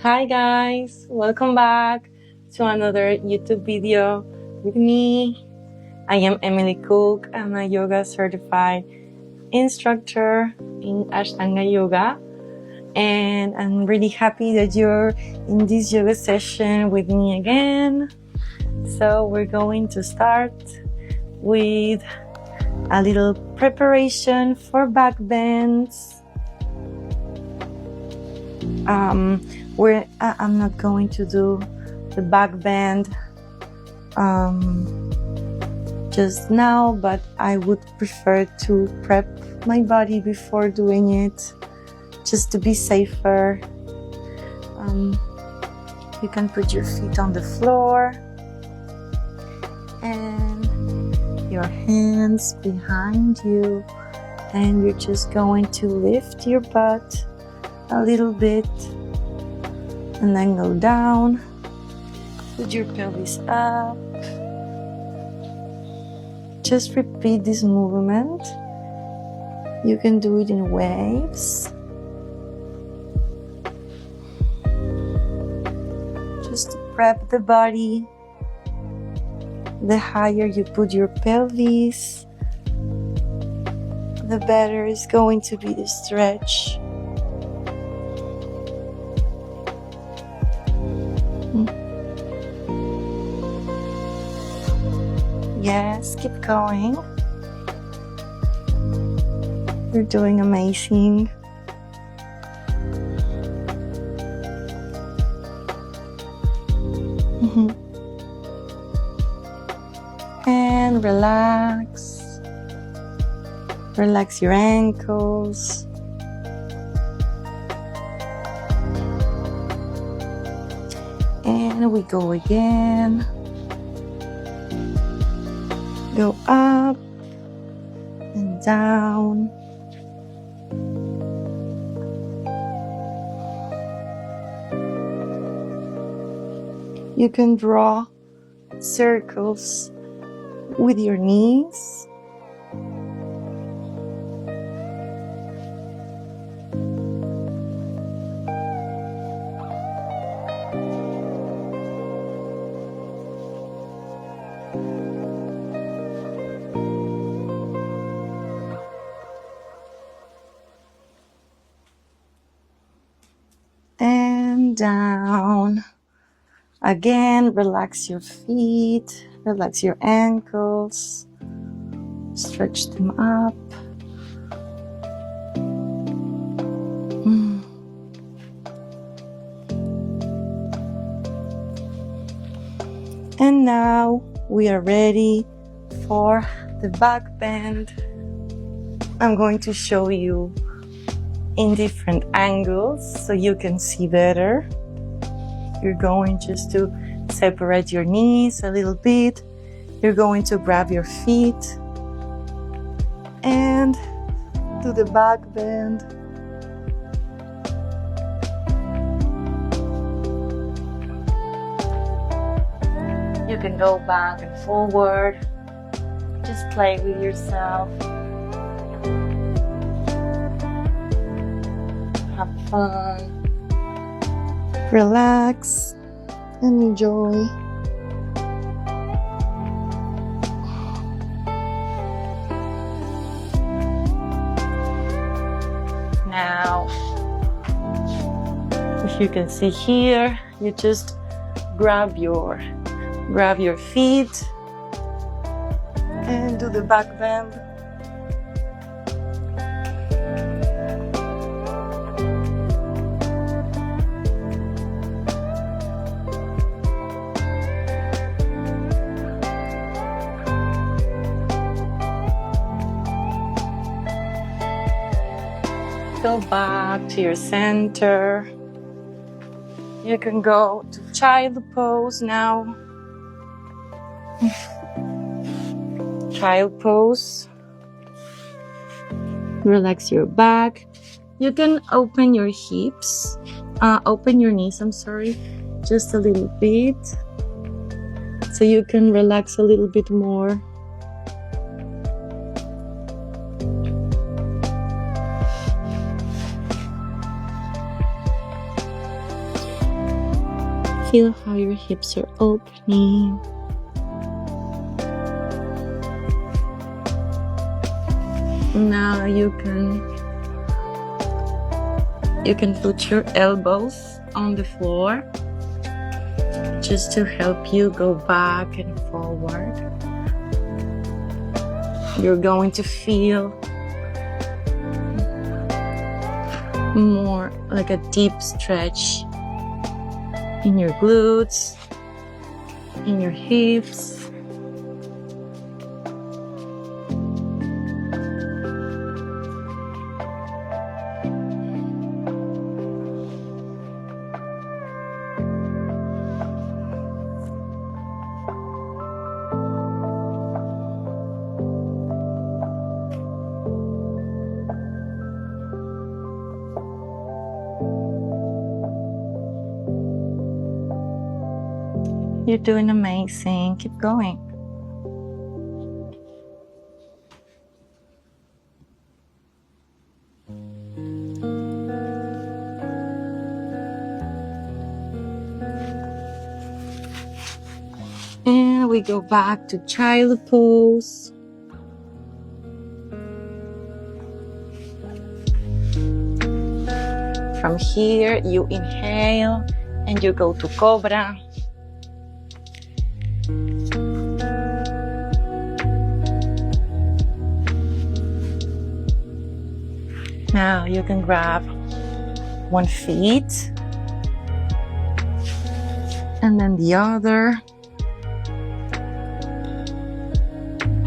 Hi guys, welcome back to another YouTube video with me. I am Emily Cook. I'm a yoga certified instructor in Ashtanga Yoga, and I'm really happy that you're in this yoga session with me again. So we're going to start with a little preparation for back bends. I'm not going to do the back bend just now, but I would prefer to prep my body before doing it, just to be safer. You can put your feet on the floor and your hands behind you, and you're just going to lift your butt a little bit and then go down. Put your pelvis up. Just repeat this movement. You can do it in waves. Just to prep the body. The higher you put your pelvis, the better is going to be the stretch. Yes, keep going. You're doing amazing. And relax. Relax your ankles. And we go again. Go up and down. You can draw circles with your knees. And down. Again, relax your feet, relax your ankles, stretch them up. And now we are ready for the back bend. I'm going to show you in different angles so you can see better. You're going just to separate your knees a little bit. You're going to grab your feet and do the back bend. You can go back and forward. Just play with yourself. Have fun. Relax and enjoy. Now, if you can see here, you just grab your feet and do the back bend. Go back to your center. You can go to child pose now. Child pose. Relax your back. You can open your hips, open your knees, just a little bit, so you can relax a little bit more. Feel how your hips are opening. Now you can put your elbows on the floor just to help you go back and forward. You're going to feel more like a deep stretch in your glutes, in your hips. You're doing amazing. Keep going. And we go back to child pose. From here, you inhale and you go to cobra. Now you can grab one foot and then the other,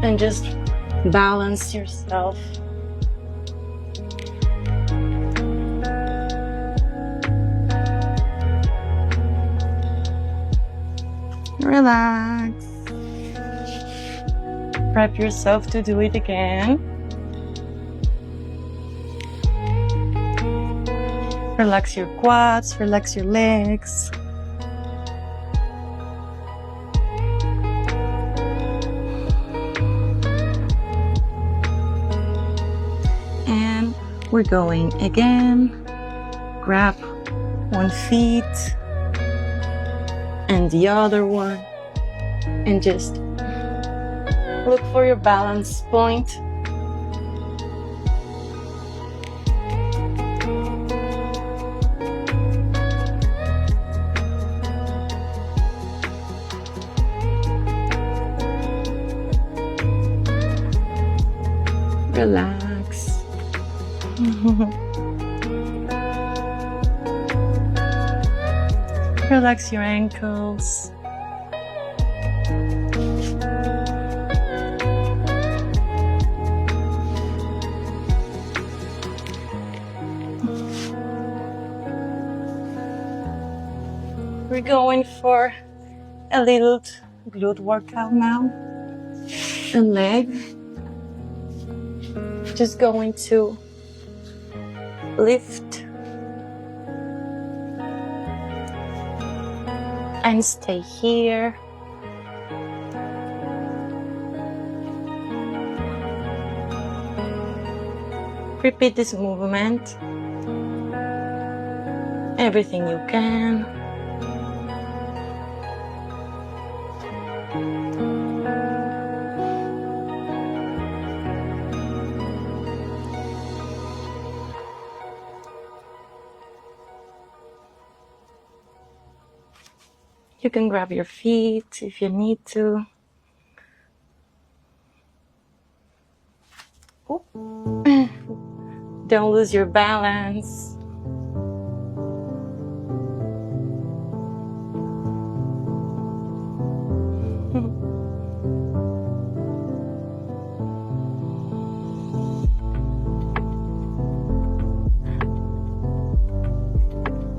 and just balance yourself. Relax. Prep yourself to do it again. Relax your quads, relax your legs. And we're going again. Grab one foot and the other one, and just look for your balance point. Relax. Relax your ankles. We're going for a little glute workout now. The leg. Just going to lift and stay here. Repeat this movement everything you can. You can grab your feet if you need to. Don't lose your balance.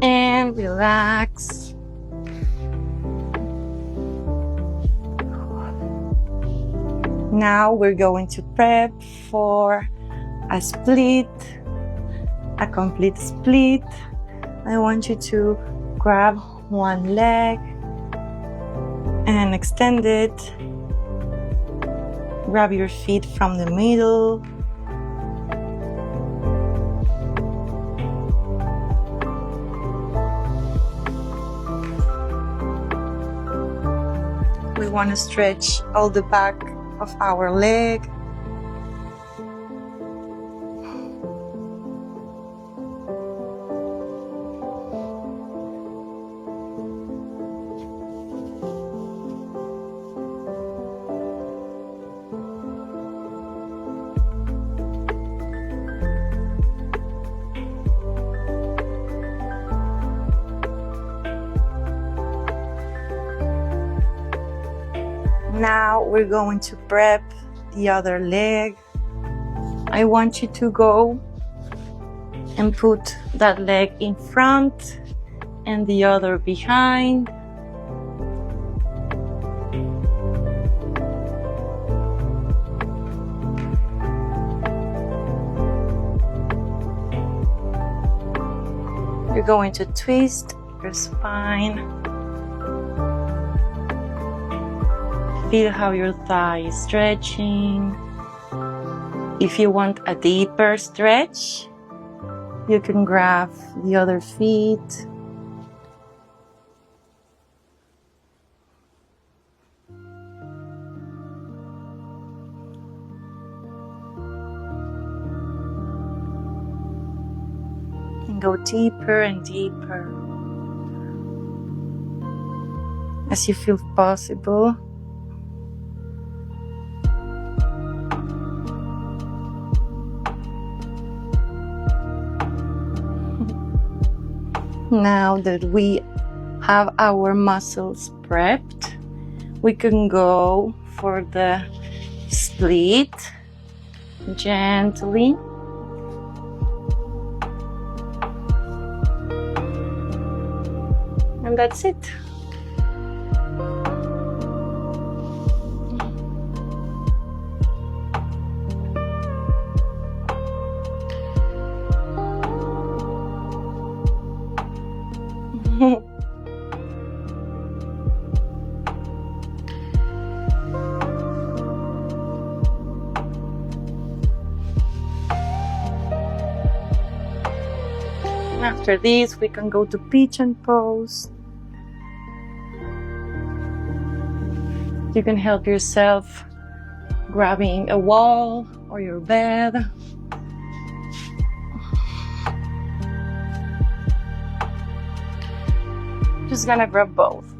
And relax. Now we're going to prep for a split, a complete split. I want you to grab one leg and extend it. Grab your feet from the middle. we want to stretch all the back of our leg. Now we're going to prep the other leg. I want you to go and put that leg in front and the other behind. You're going to twist your spine. Feel how your thigh is stretching. If you want a deeper stretch, you can grab the other feet. And go deeper and deeper as you feel possible. Now that we have our muscles prepped, we can go for the split gently. And that's it. After this, we can go to pigeon pose. You can help yourself grabbing a wall or your bed. Just gonna grab both.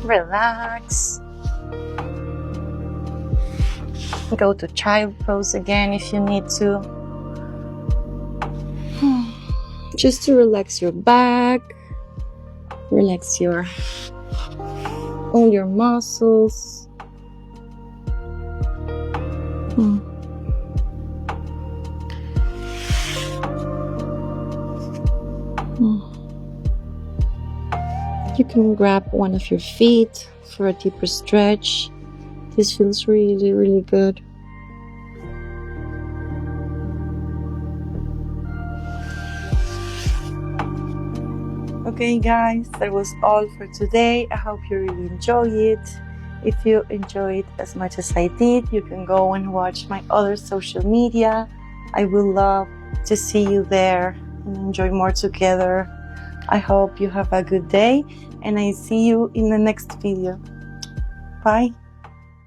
Relax. Go to child pose again if you need to. Just to relax your back, relax all your muscles. You can grab one of your feet for a deeper stretch. This feels really, really good. Okay guys, that was all for today. I hope you really enjoy it. If you enjoyed as much as I did, you can go and watch my other social media. I will love to see you there and enjoy more together. I hope you have a good day and I see you in the next video. Bye.